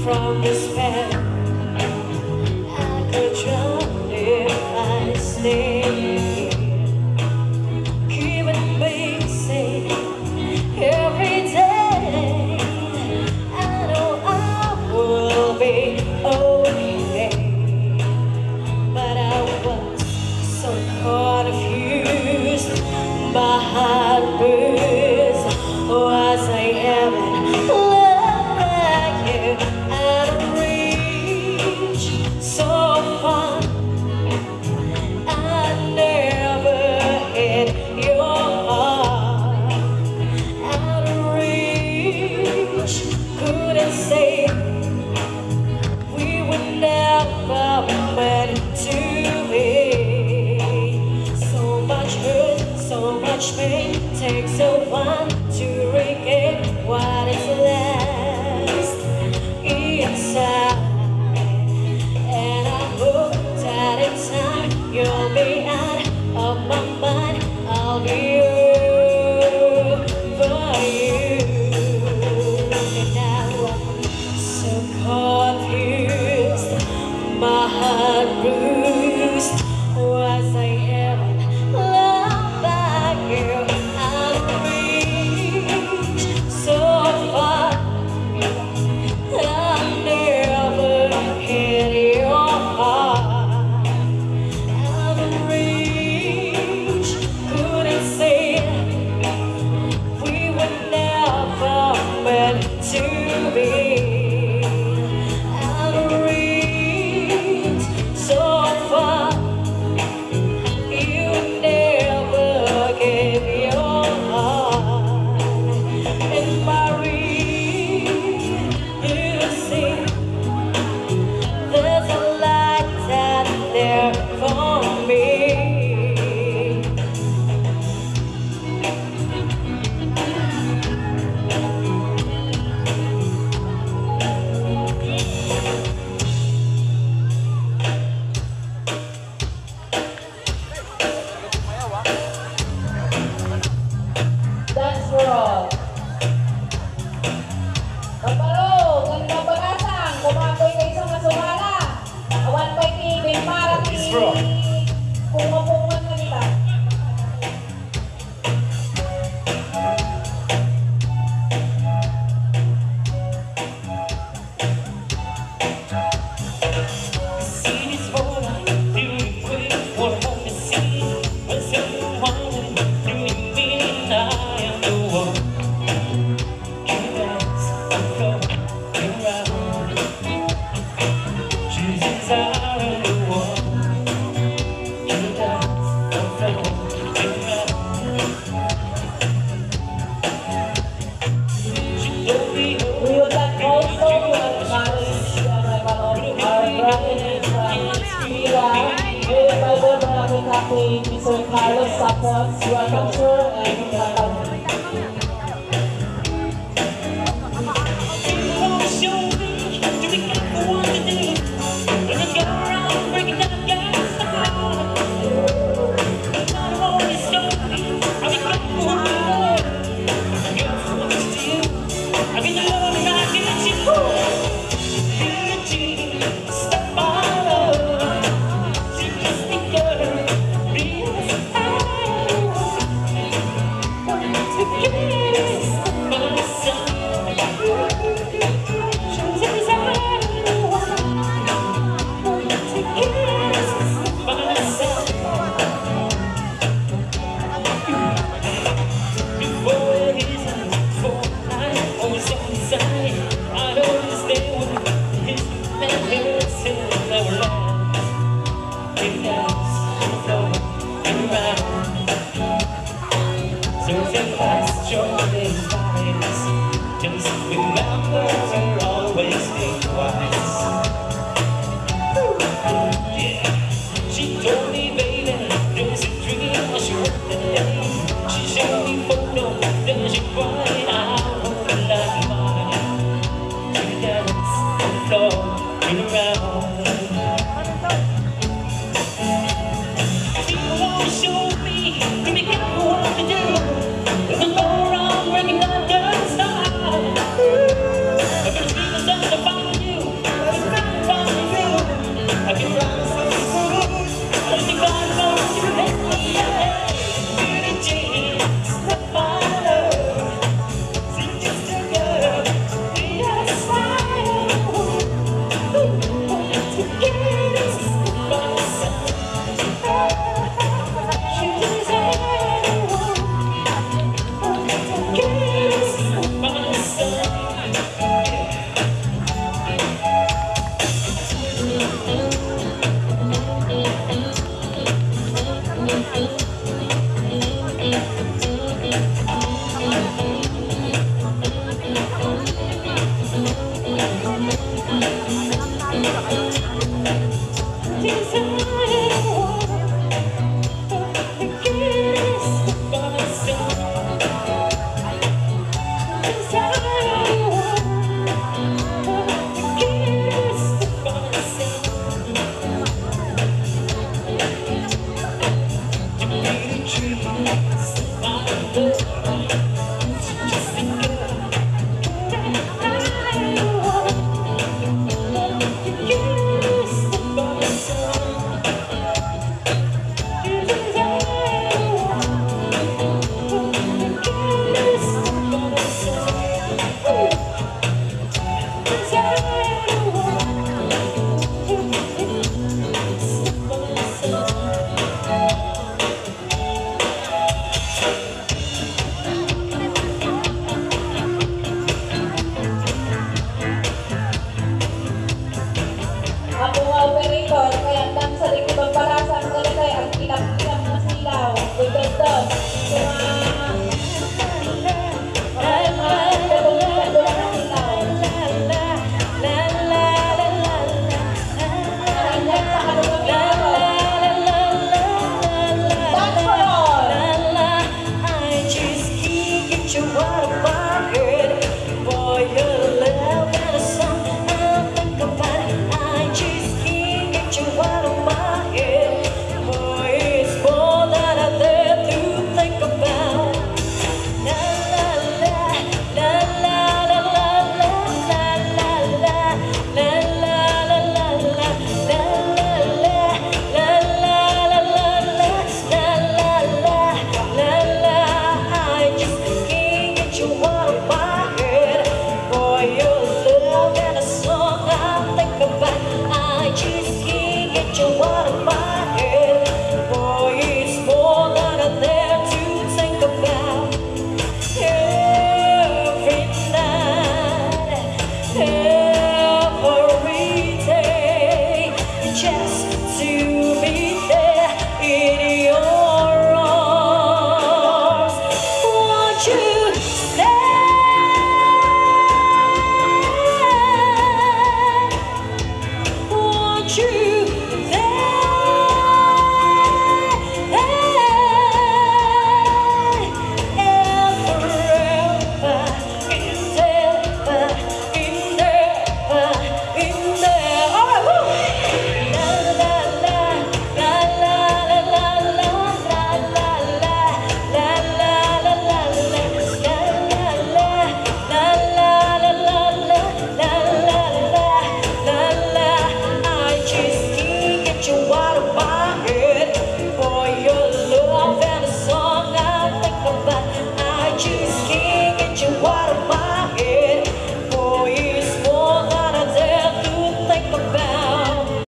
from despair. I could drown if I stayed. Keeping me safe every day. I know I will be okay, but I was so confused. My heart bruised. Was I having love like you? Out of reach, so far. I never hit your heart. Out of reach, couldn't say we were never meant to be. So much hurt, so much pain, takes a while to regain what is left inside. And I hope that in time you'll be out of my mind. I'll be over you. And now I'm so confused, my heart bruised. Was I having love like you? Out of reach, so far. I never hit your heart. Out of reach, couldn't say we were never meant to be. Out of reach, so far. You never gave your heart. In my reach, you see, there's a light out there for me. That's for all. Kapalo, ganda bagasang, kumakoy kayo sa masumala. Awan pa'y tibig para pumapungan na kita. We would like also to acknowledge our brother from Iran, headed by the Barangay Captain, Mr. Carlos Sapos. Welcome, sir, and welcome. Just remember to always think twice. Yeah, she told me, baby, there's a dream what she wanted today. She showed me photos, then she cried out like mine. To dance on the floor, turn around. People want to show me, to be careful what to do. If I go wrong, breaking down your style. If it's because I'm to find you. This is